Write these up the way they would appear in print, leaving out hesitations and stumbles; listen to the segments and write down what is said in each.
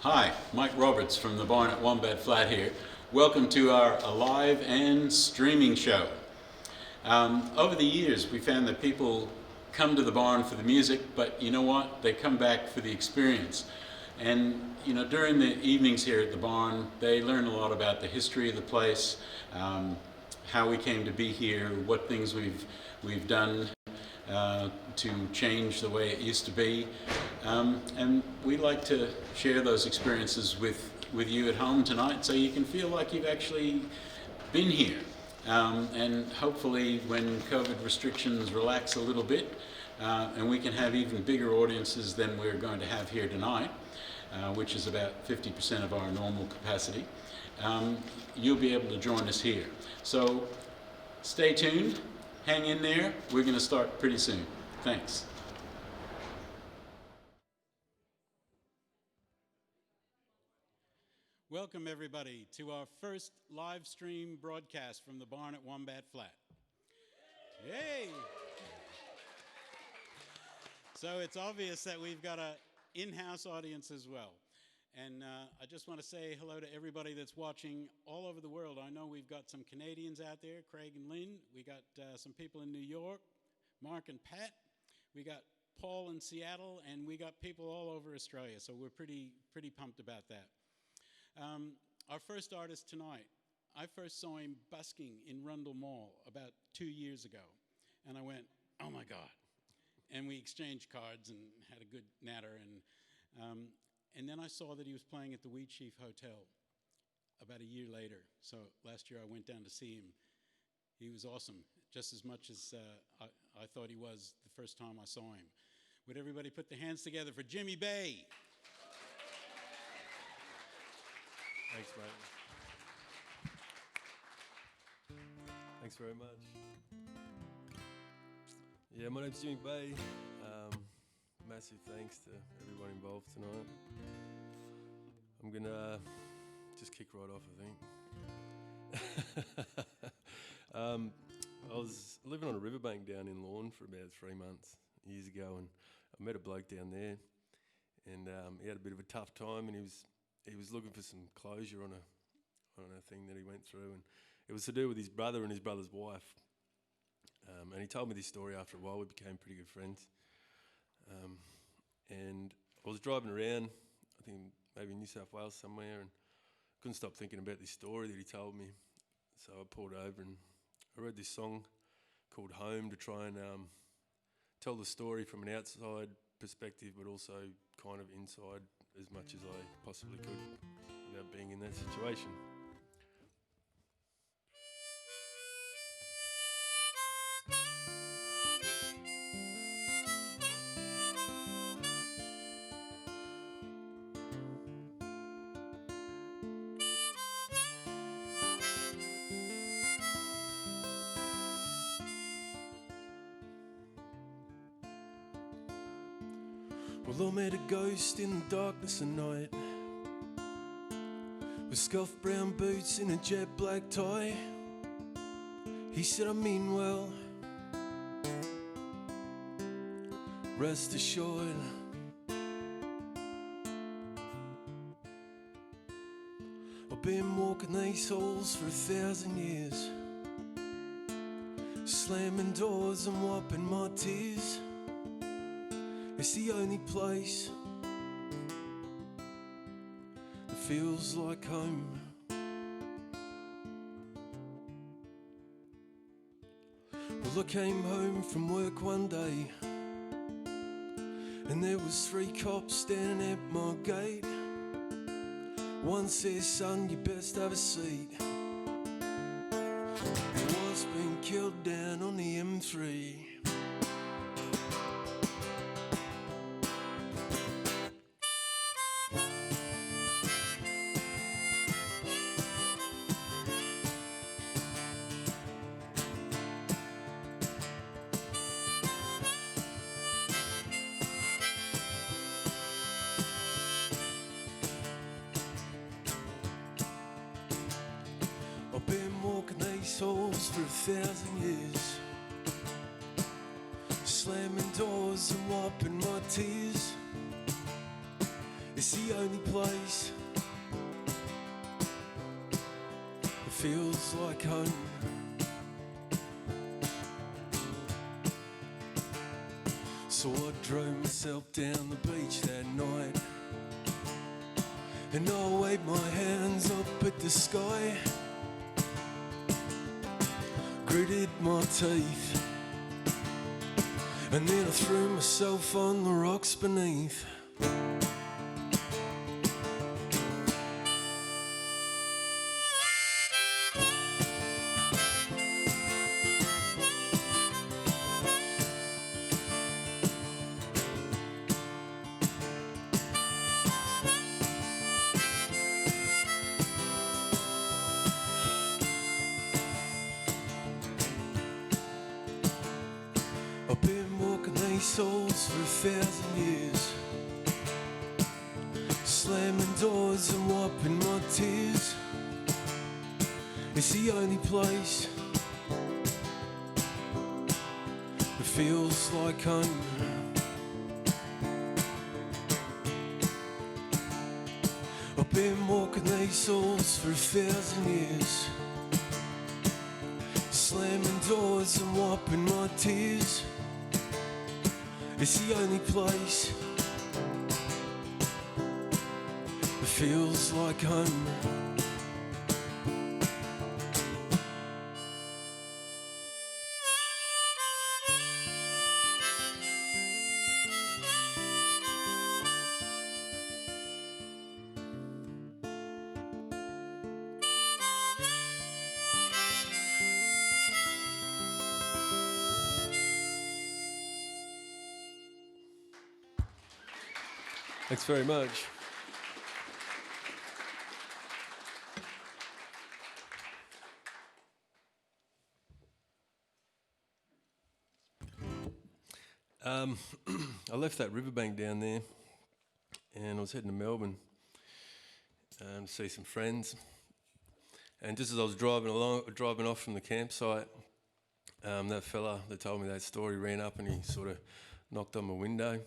Hi, Mike Roberts from the Barn at Wombat Flat here. Welcome to our live and streaming show. Over the years, we found that people come to the barn for the music, but you know what? They come back for the experience. And during the evenings here at the barn, they learn a lot about the history of the place, how we came to be here, what things we've done to change the way it used to be. And we like to share those experiences with you at home tonight so you can feel like you've actually been here. And hopefully when COVID restrictions relax a little bit and we can have even bigger audiences than we're going to have here tonight, which is about 50% of our normal capacity, you'll be able to join us here. So stay tuned, hang in there, we're going to start pretty soon. Thanks. Welcome everybody to our first live stream broadcast from the barn at Wombat Flat. Yay! So it's obvious that we've got an in-house audience as well. And I just want to say hello to everybody that's watching all over the world. I know we've got some Canadians out there, Craig and Lynn. We got some people in New York, Mark and Pat. We got Paul in Seattle, and we got people all over Australia. So we're pretty pumped about that. Our first artist tonight, I first saw him busking in Rundle Mall about 2 years ago. And I went, oh my God. And we exchanged cards and had a good natter. And then I saw that he was playing at the Wheatsheaf Hotel about a year later. So last year I went down to see him. He was awesome, just as much as I thought he was the first time I saw him. Would everybody put their hands together for Jimmy Bay? Thanks, mate. Thanks very much. Yeah, my name's Jimmy Bay. Massive thanks to everyone involved tonight. I'm gonna just kick right off, I think. I was living on a riverbank down in Lorne for about 3 months years ago, and I met a bloke down there, and he had a bit of a tough time, and he was looking for some closure on a thing that he went through, and it was to do with his brother and his brother's wife. And he told me this story after a while. We became pretty good friends. And I was driving around, I think maybe New South Wales somewhere, and couldn't stop thinking about this story that he told me. So I pulled over and I read this song called Home to try and tell the story from an outside perspective, but also kind of inside as much as I possibly could without being in that situation. Well, I met a ghost in the darkness of night, with scuffed brown boots and a jet black tie. He said I mean well, rest assured. I've been walking these halls for 1,000 years, slamming doors and wiping my tears. It's the only place that feels like home. Well, I came home from work one day, and there was 3 cops standing at my gate. One says, son, you best have a seat. Your wife's been killed down on the M3. I've been walking these halls for 1,000 years, slamming doors and wiping my tears. It's the only place that feels like home. So I drove myself down the beach that night, and I waved my hands up at the sky, gritted my teeth, and then I threw myself on the rocks beneath. I've been walking these souls for 1,000 years, slamming doors and wiping my tears. It's the only place that feels like home. I've been walking these souls for 1,000 years, slamming doors and wiping my tears. It's the only place that feels like home. Thanks very much. I left that riverbank down there, and I was heading to Melbourne to see some friends. And just as I was driving off from the campsite, that fella that told me that story ran up and he sort of knocked on my window.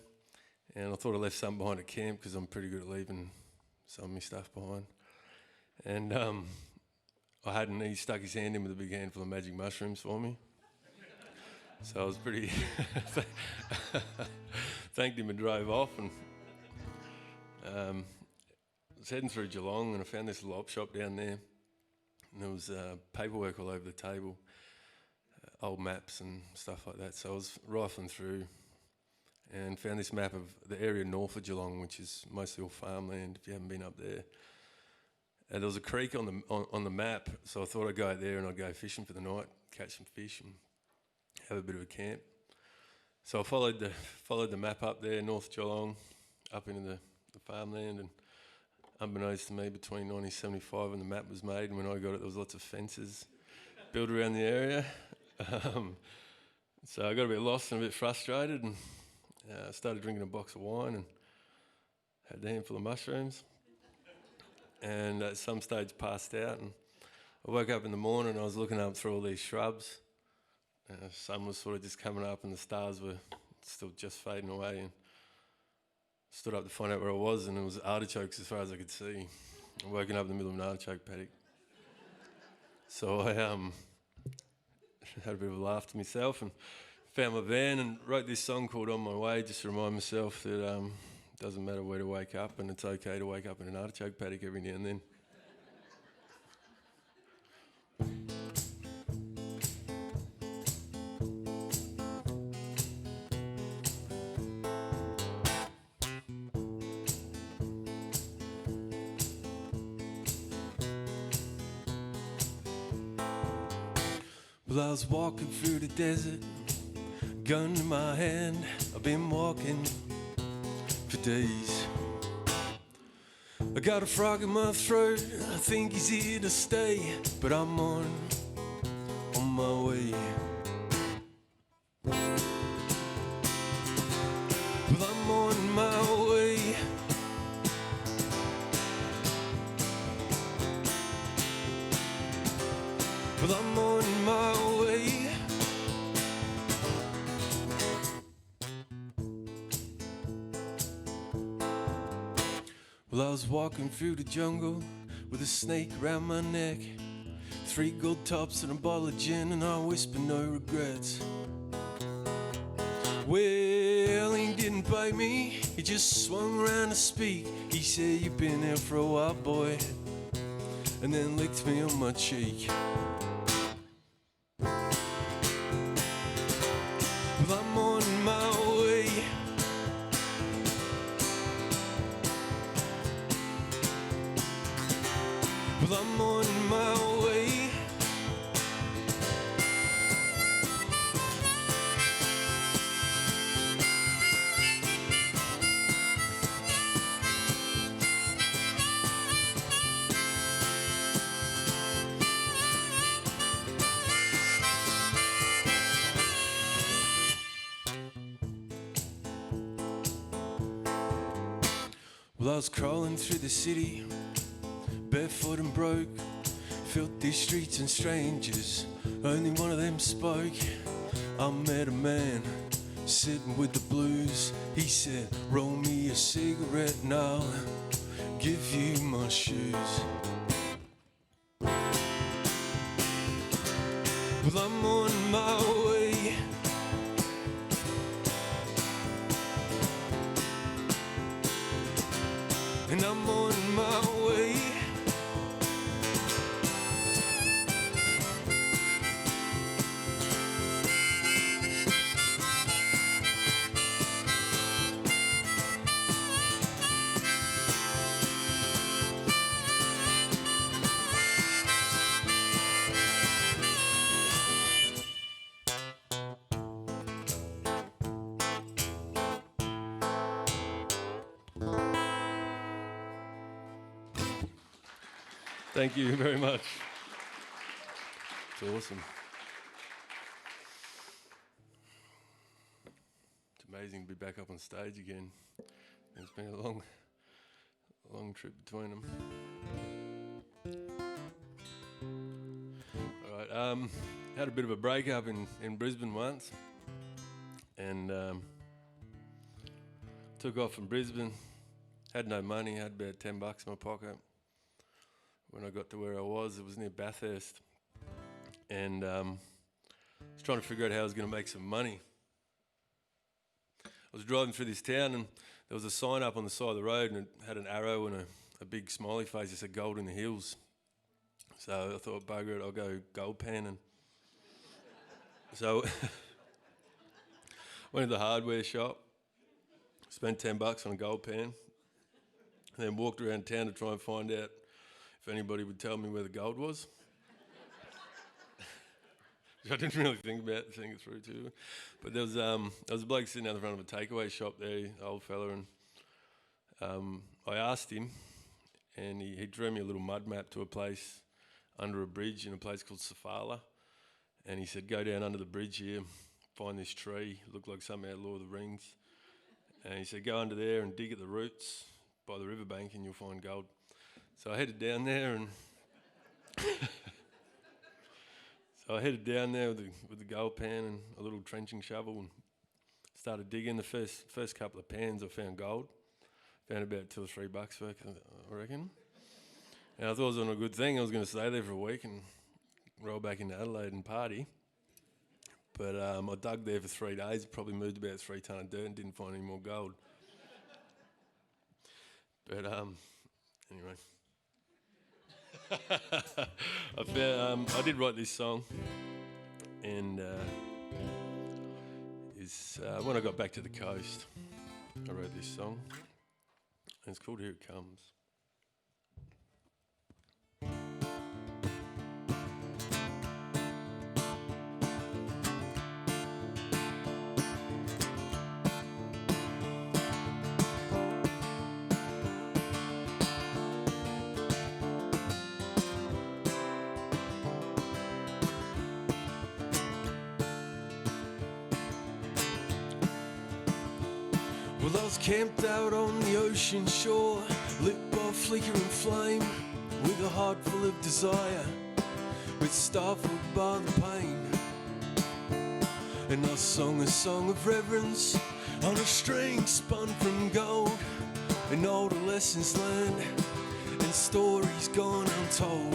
And I thought I left something behind at camp because I'm pretty good at leaving some of my stuff behind. And I hadn't. He stuck his hand in with a big handful of magic mushrooms for me. So I was pretty thanked him and drove off. And I was heading through Geelong and I found this little op shop down there. And there was paperwork all over the table, old maps and stuff like that. So I was rifling through and found this map of the area north of Geelong, which is mostly all farmland, if you haven't been up there. And there was a creek on the map, so I thought I'd go out there and I'd go fishing for the night, catch some fish and have a bit of a camp. So I followed the map up there, North Geelong, up into the farmland, and unbeknownst to me, between 1975 and the map was made, and when I got it, there was lots of fences built around the area. So I got a bit lost and a bit frustrated, and I started drinking a box of wine and had a handful of mushrooms, and at some stage passed out. And I woke up in the morning and I was looking up through all these shrubs. The sun was sort of just coming up and the stars were still just fading away, and stood up to find out where I was, and it was artichokes as far as I could see. I woken up in the middle of an artichoke paddock. So I had a bit of a laugh to myself and found my van and wrote this song called On My Way, just to remind myself that it doesn't matter where to wake up, and it's okay to wake up in an artichoke paddock every now and then. Well, I was walking through the desert, gun in my hand. I've been walking for days. I got a frog in my throat, I think he's here to stay, but I'm on my way. Well, I'm on my way. Well, I'm on my way. Well, I was walking through the jungle with a snake around my neck, 3 gold tops and a bottle of gin, and I whispered no regrets. Well, he didn't bite me, he just swung around to speak. He said, "You've been here for a while, boy," and then licked me on my cheek. Well, I'm on my way. Well, I'm on my way. Well, I was crawling through the city, barefoot and broke, filthy streets and strangers, only one of them spoke. I met a man sitting with the blues. He said, "Roll me a cigarette and I'll give you my shoes." Well, I'm on my way. And I'm on my way. Thank you very much. It's awesome. It's amazing to be back up on stage again. It's been a long trip between them. All right, had a bit of a breakup in Brisbane once, and took off from Brisbane. Had no money. Had about $10 in my pocket. When I got to where I was, it was near Bathurst, and I was trying to figure out how I was going to make some money. I was driving through this town, and there was a sign up on the side of the road, and it had an arrow and a big smiley face that said "Gold in the Hills." So I thought, bugger it, I'll go gold panning. So went to the hardware shop, spent $10 on a gold pan, and then walked around town to try and find out if anybody would tell me where the gold was. Which I didn't really think about seeing it through too. But there was a bloke sitting out the front of a takeaway shop there, an old fella, and I asked him, and he drew me a little mud map to a place under a bridge in a place called Safala. And he said, "Go down under the bridge here, find this tree, looked like something out of Lord of the Rings." And he said, "Go under there and dig at the roots by the riverbank and you'll find gold." So I headed down there, and with the gold pan and a little trenching shovel, and started digging. The first couple of pans I found gold. Found about $2 or $3 worth, I reckon. And I thought it was on a good thing. I was going to stay there for a week and roll back into Adelaide and party. But I dug there for 3 days, probably moved about 3 tonne of dirt and didn't find any more gold. But anyway. I did write this song, and when I got back to the coast, I wrote this song, and it's called "Here It Comes." Well, I was camped out on the ocean shore, lit by a flickering flame, with a heart full of desire, but stifled by the pain. And I sung a song of reverence on a string spun from gold, and and all the lessons learned and stories gone untold.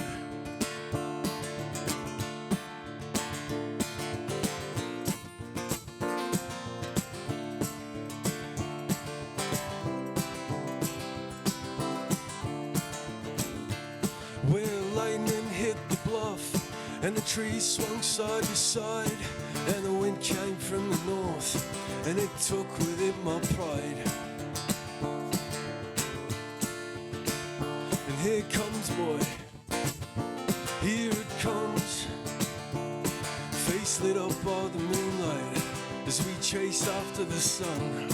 Where lightning hit the bluff and the trees swung side to side, and the wind came from the north and it took with it my pride. And here comes, boy, here it comes, face lit up by the moonlight as we chase after the sun.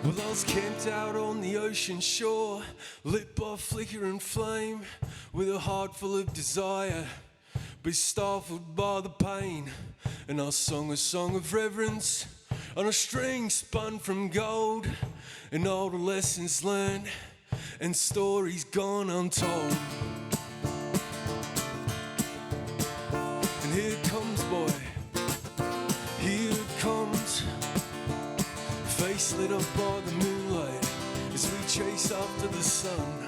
Well, I was camped out on the ocean shore, lit by flickering flame, with a heart full of desire, but stifled by the pain. And I sung a song of reverence on a string spun from gold, and all the lessons learned and stories gone untold. And here it comes, boy, here it comes, face lit up by the moonlight as we chase after the sun.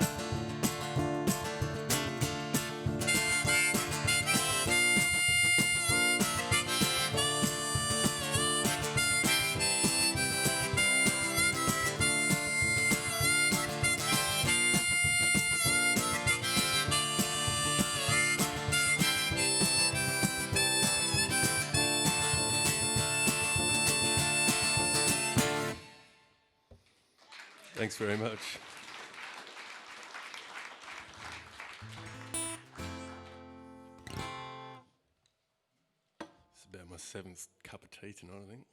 Thanks very much. It's about my 7th cup of tea tonight, I think.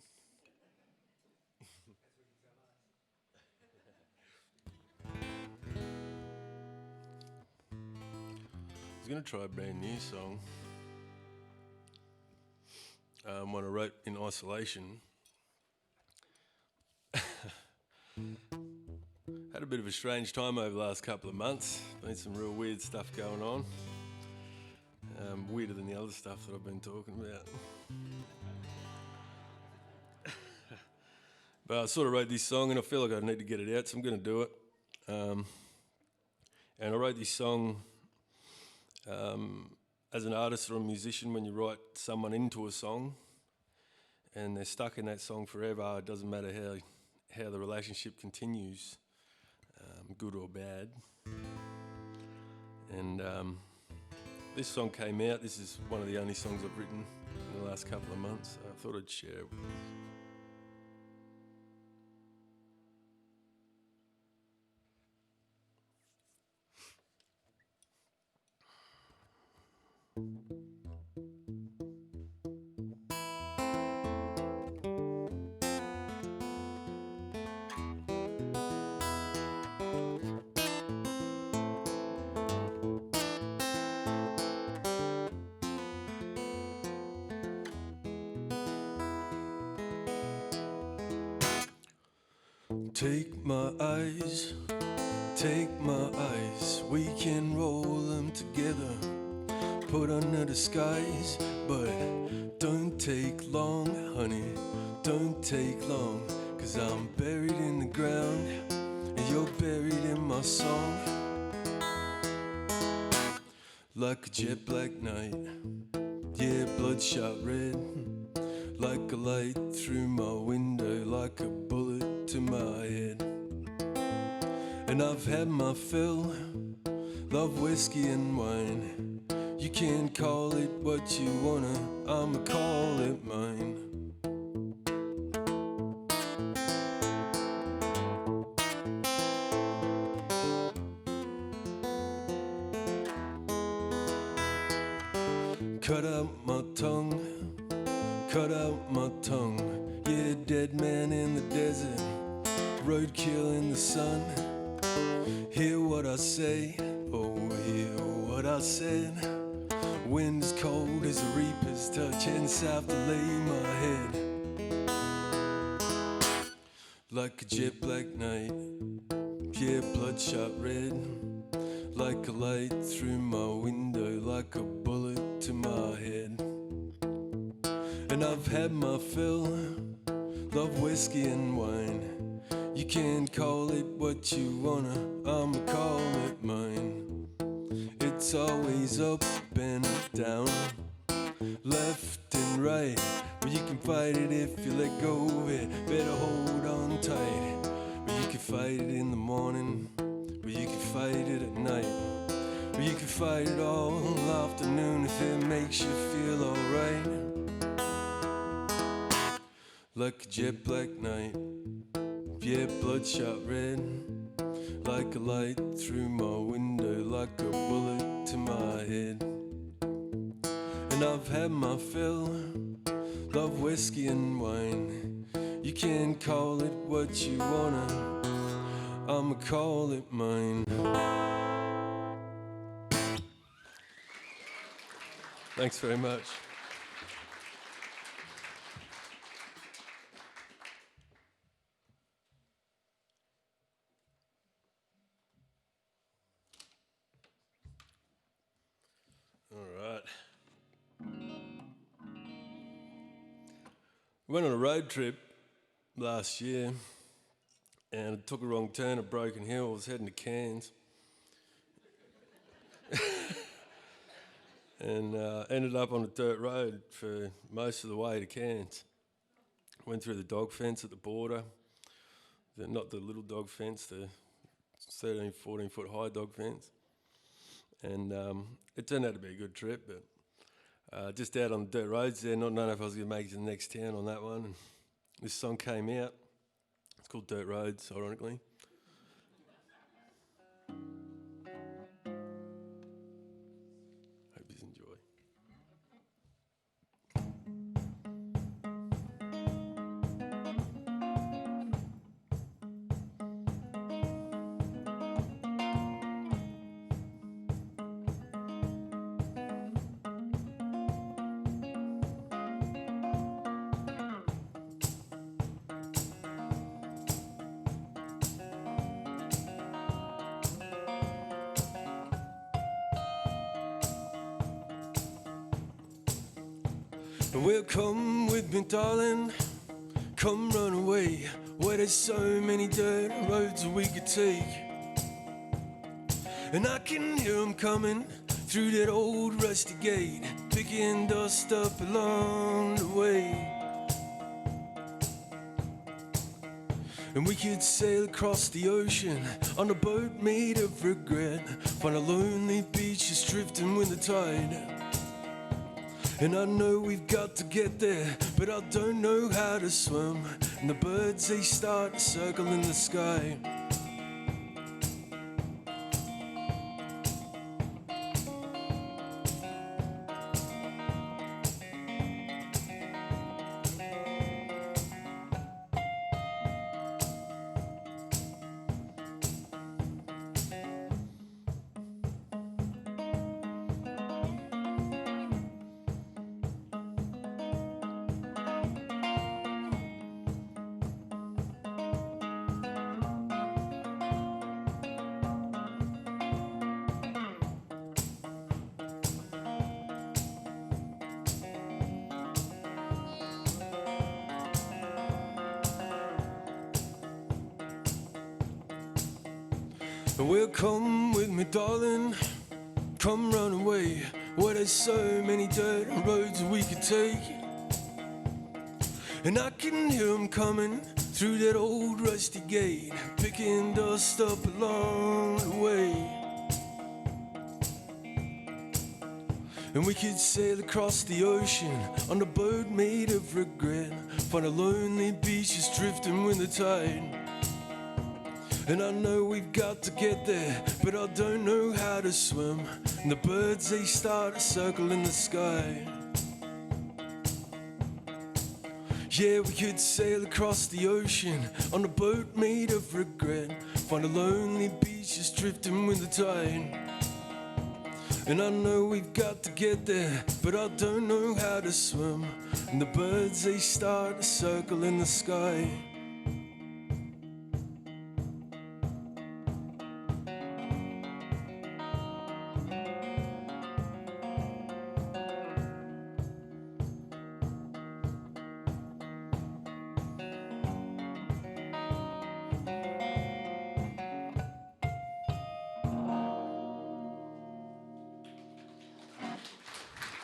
I was going to try a brand new song, one I wrote in isolation. Had a bit of a strange time over the last couple of months. Been some real weird stuff going on. Weirder than the other stuff that I've been talking about. But I sort of wrote this song and I feel like I need to get it out, so I'm going to do it. And I wrote this song as an artist or a musician. When you write someone into a song and they're stuck in that song forever, it doesn't matter how the relationship continues, good or bad. And this song came out. This is one of the only songs I've written in the last couple of months. So I thought I'd share it with you. Take my eyes, we can roll them together, put on a disguise, but don't take long, honey, don't take long, 'cause I'm buried in the ground, and you're buried in my song. Like a jet black night, yeah, bloodshot red, like a light through my window, like a bullet to my head. And I've had my fill, love whiskey and wine. You can call it what you wanna, I'ma call it mine. Cut out my tongue, cut out my tongue. Yeah, dead man in the desert, roadkill in the sun. Hear what I say, oh, hear what what I said. Wind as cold as a reaper's touch, and south to lay my head. Like a jet black night, yeah, bloodshot red. Like a light through my window, like a bullet to my head. And I've had my fill, love whiskey and wine. You can call it what you wanna, I'ma call it mine. It's always up and down, left and right, but you can fight it if you let go of it. Better hold on tight, but you can fight it in the morning, but you can fight it at night, but you can fight it all afternoon if it makes you feel alright. Like a jet black night, yeah, bloodshot red. Like a light through my window, like a bullet to my head. And I've had my fill, love whiskey and wine. You can call it what you wanna, I'ma call it mine. Thanks very much. All right. We went on a road trip last year and I took a wrong turn at Broken Hill. I was heading to Cairns. And ended up on a dirt road for most of the way to Cairns. Went through the dog fence at the border, not the little dog fence, the 13, 14 foot high dog fence. And it turned out to be a good trip, but just out on the dirt roads there, not knowing if I was going to make it to the next town on that one. And this song came out. It's called Dirt Roads, ironically. Hope you enjoy. Well, come with me, darling, come run away, where there's so many dirt roads we could take. And I can hear them coming through that old rusty gate, picking dust up along the way. And we could sail across the ocean on a boat made of regret, find a lonely beach just drifting with the tide. And I know we've got to get there, but I don't know how to swim. And the birds, they start to circle in the sky. Well, come with me, darling, come run away, where there's so many dirt roads we could take. And I can hear them coming through that old rusty gate, picking dust up along the way. And we could sail across the ocean on a boat made of regret, find a lonely beach just drifting with the tide. And I know we've got to get there, but I don't know how to swim. And the birds, they start to circle in the sky. Yeah, we could sail across the ocean on a boat made of regret, find a lonely beach just drifting with the tide. And I know we've got to get there, but I don't know how to swim. And the birds, they start to circle in the sky.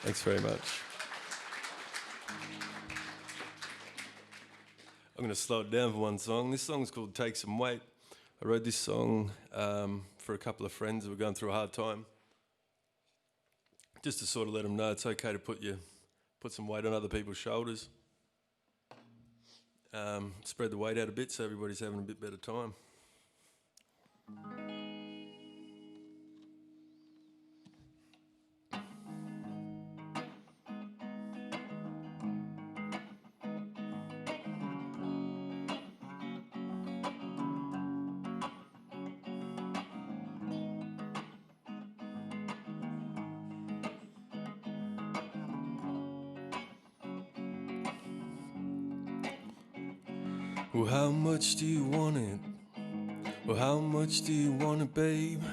Thanks very much. I'm going to slow it down for one song. This song's called Take Some Weight. I wrote this song for a couple of friends who were going through a hard time. Just to sort of let them know it's okay to put some weight on other people's shoulders. Spread the weight out a bit so everybody's having a bit better time. Well, how much do you want it? Well, how much do you want it, babe?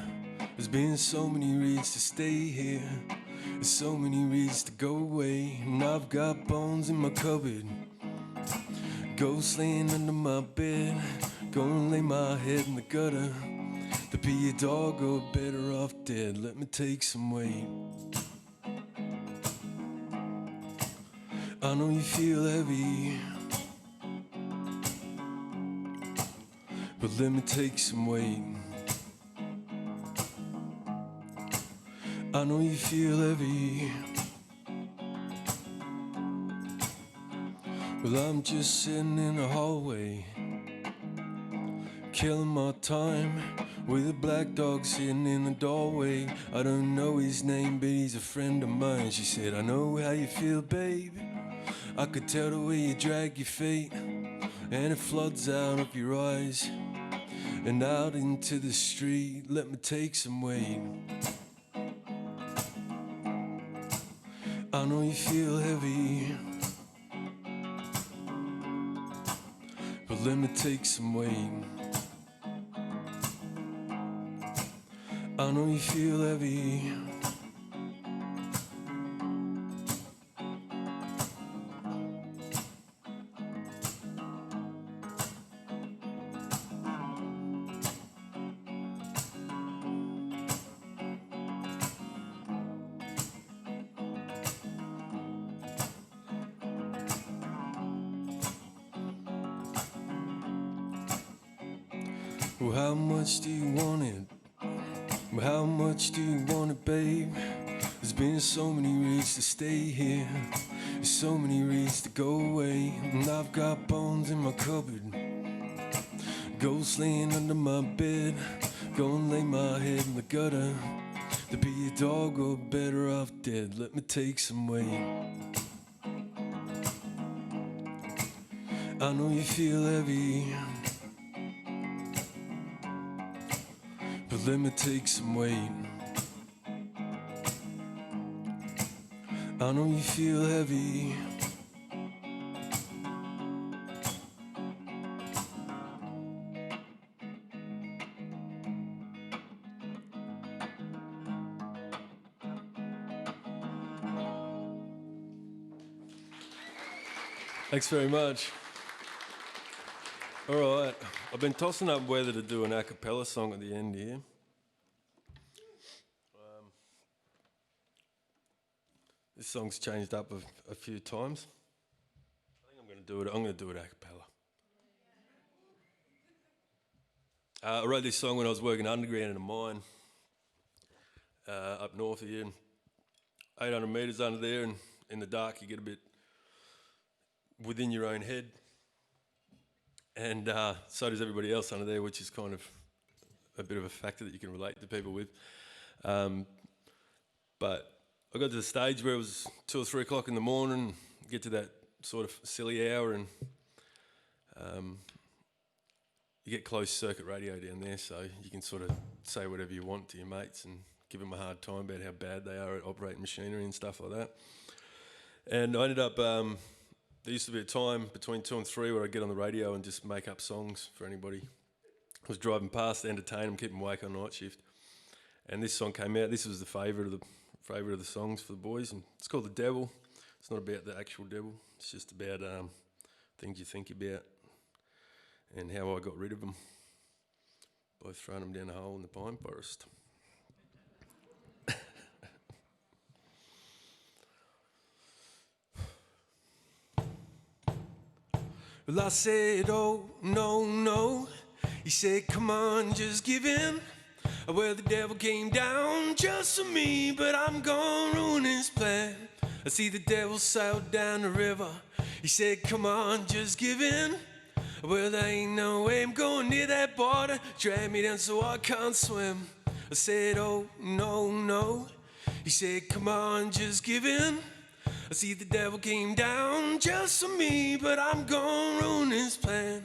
There's been so many reasons to stay here. There's so many reasons to go away. And I've got bones in my cupboard, ghosts laying under my bed. Go and lay my head in the gutter. To be a dog or better off dead. Let me take some weight. I know you feel heavy, but let me take some weight. I know you feel heavy. Well, I'm just sitting in the hallway, killing my time with a black dog sitting in the doorway. I don't know his name, but he's a friend of mine. She said, I know how you feel, babe. I could tell the way you drag your feet, and it floods out of your eyes and out into the street. Let me take some weight. I know you feel heavy, but let me take some weight. I know you feel heavy. Well, how much do you want it? Well, how much do you want it, babe? There's been so many reasons to stay here. There's so many reasons to go away. And I've got bones in my cupboard, ghosts laying under my bed. Go and lay my head in the gutter. To be a dog or better off dead. Let me take some weight. I know you feel heavy, but let me take some weight. I know you feel heavy. Thanks very much. All right, I've been tossing up whether to do an a cappella song at the end here. This song's changed up a few times. I think I'm going to do it a cappella. I wrote this song when I was working underground in a mine up north here, and 800 metres under there, and in the dark you get a bit within your own head, and so does everybody else under there, which is kind of a bit of a factor that you can relate to people with. But I got to the stage where it was 2 or 3 o'clock in the morning, get to that sort of silly hour, and you get closed circuit radio down there, so you can sort of say whatever you want to your mates and give them a hard time about how bad they are at operating machinery and stuff like that. And I ended up, there used to be a time between 2 and 3 where I'd get on the radio and just make up songs for anybody. I was driving past to entertain them, keep them awake on night shift. And this song came out. This was the favourite of the songs for the boys, and it's called The Devil. It's not about the actual devil. It's just about things you think about and how I got rid of them by throwing them down a hole in the pine forest. Well, I said, oh, no, no. He said, come on, just give in. Well, the devil came down just for me, but I'm gonna ruin his plan. I see the devil sailed down the river. He said, come on, just give in. Well, there ain't no way I'm going near that border. Drag me down so I can't swim. I said, oh, no, no. He said, come on, just give in. I see the devil came down just for me, but I'm gonna ruin his plan.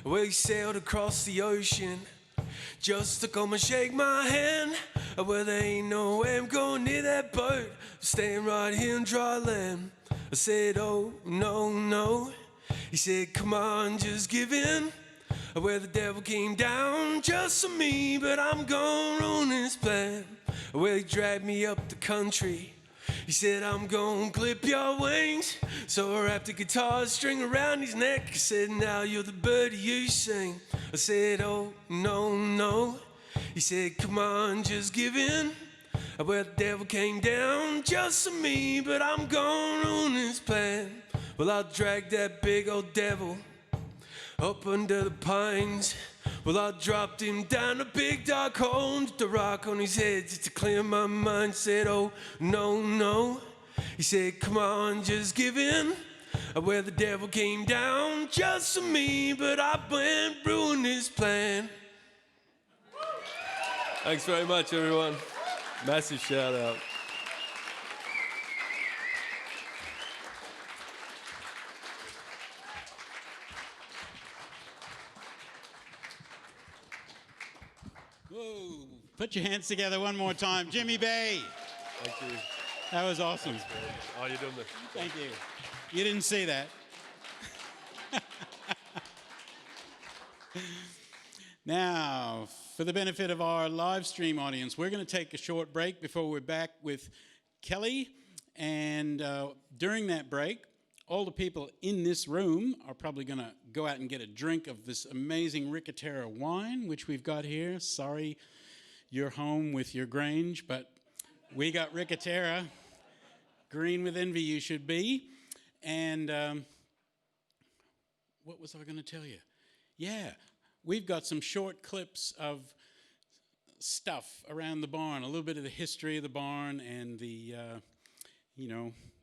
Well, he sailed across the ocean just to come and shake my hand. Well, there ain't no way I'm going near that boat. I'm staying right here in dry land. I said, oh, no, no. He said, come on, just give in. Well, the devil came down just for me, but I'm gonna ruin his plan. Well, he dragged me up the country. He said, I'm gonna clip your wings. So I wrapped a guitar string around his neck. He said, now you're the bird you sing. I said, oh, no, no. He said, come on, just give in. Well, the devil came down just for me, but I'm gonna ruin his plan. Well, I dragged that big old devil up under the pines. Well, I dropped him down a big dark hole, with a rock on his head just to clear my mind. Said, oh, no, no. He said, come on, just give in. Well, the devil came down just for me, but I went ruined his plan. Thanks very much, everyone. Massive shout out. Whoa. Put your hands together one more time. Jimmy Bay. Thank you. That was awesome. Oh, you're doing this. Thank you. You didn't see that. Now, for the benefit of our live stream audience, we're going to take a short break before we're back with Kelly. And during that break, all the people in this room are probably going to go out and get a drink of this amazing Ricatera wine, which we've got here. Sorry, you're home with your Grange, but we got Ricatera. Green with envy you should be. And what was I going to tell you? Yeah, we've got some short clips of stuff around the barn, a little bit of the history of the barn and the,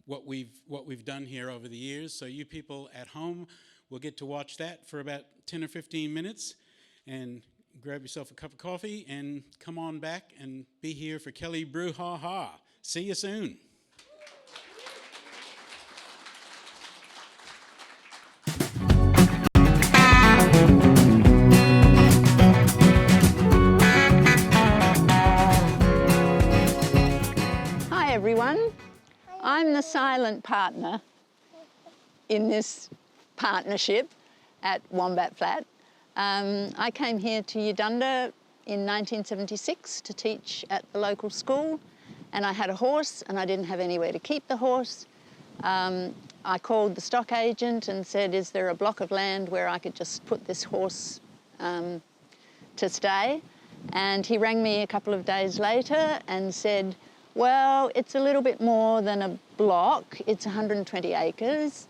what we've done here over the years. So you people at home will get to watch that for about 10 or 15 minutes and grab yourself a cup of coffee and come on back and be here for Kelly Brouhaha. See you soon. Hi everyone, I'm the silent partner in this partnership at Wombat Flat. I came here to Udunda in 1976 to teach at the local school, and I had a horse and I didn't have anywhere to keep the horse. I called the stock agent and said, is there a block of land where I could just put this horse to stay? And he rang me a couple of days later and said, well, it's a little bit more than a block. It's 120 acres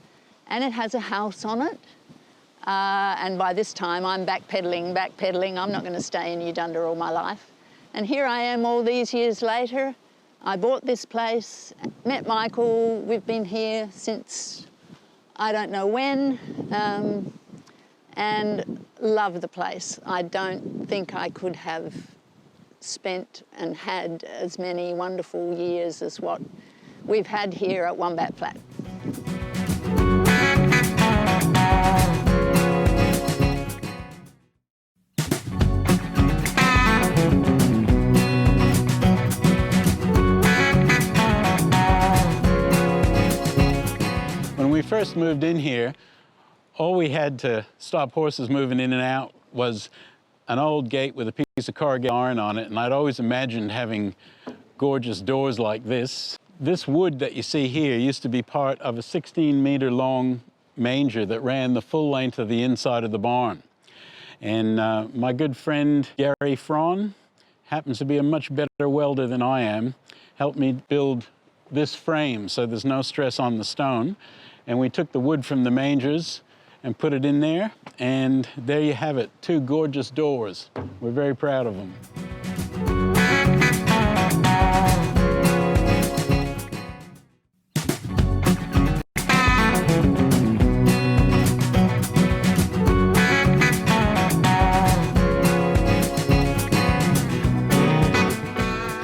and it has a house on it. And by this time I'm backpedaling. I'm not going to stay in Udunda all my life. And here I am all these years later. I bought this place, met Michael. We've been here since I don't know when, and love the place. I don't think I could have spent and had as many wonderful years as what we've had here at Wombat Flat. first moved in here, all we had to stop horses moving in and out was an old gate with a piece of corrugated iron on it, and I'd always imagined having gorgeous doors like this. This wood that you see here used to be part of a 16-meter long manger that ran the full length of the inside of the barn. And my good friend Gary Fraun happens to be a much better welder than I am, helped me build this frame so there's no stress on the stone. And we took the wood from the mangers and put it in there, and there you have it, 2 gorgeous doors. We're very proud of them.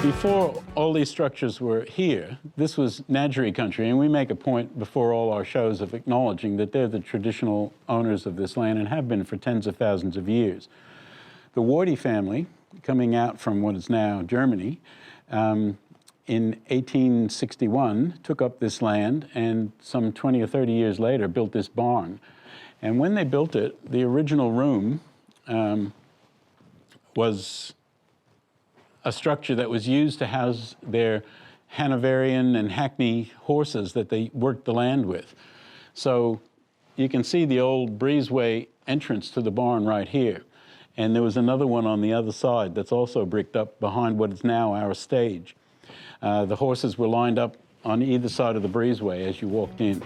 Before all these structures were here, this was Nadgeri country, and we make a point before all our shows of acknowledging that they're the traditional owners of this land and have been for tens of thousands of years. The Wardy family, coming out from what is now Germany, in 1861 took up this land and some 20 or 30 years later built this barn. And when they built it, the original room was a structure that was used to house their Hanoverian and Hackney horses that they worked the land with. So you can see the old breezeway entrance to the barn right here. And there was another one on the other side that's also bricked up behind what is now our stage. The horses were lined up on either side of the breezeway as you walked in.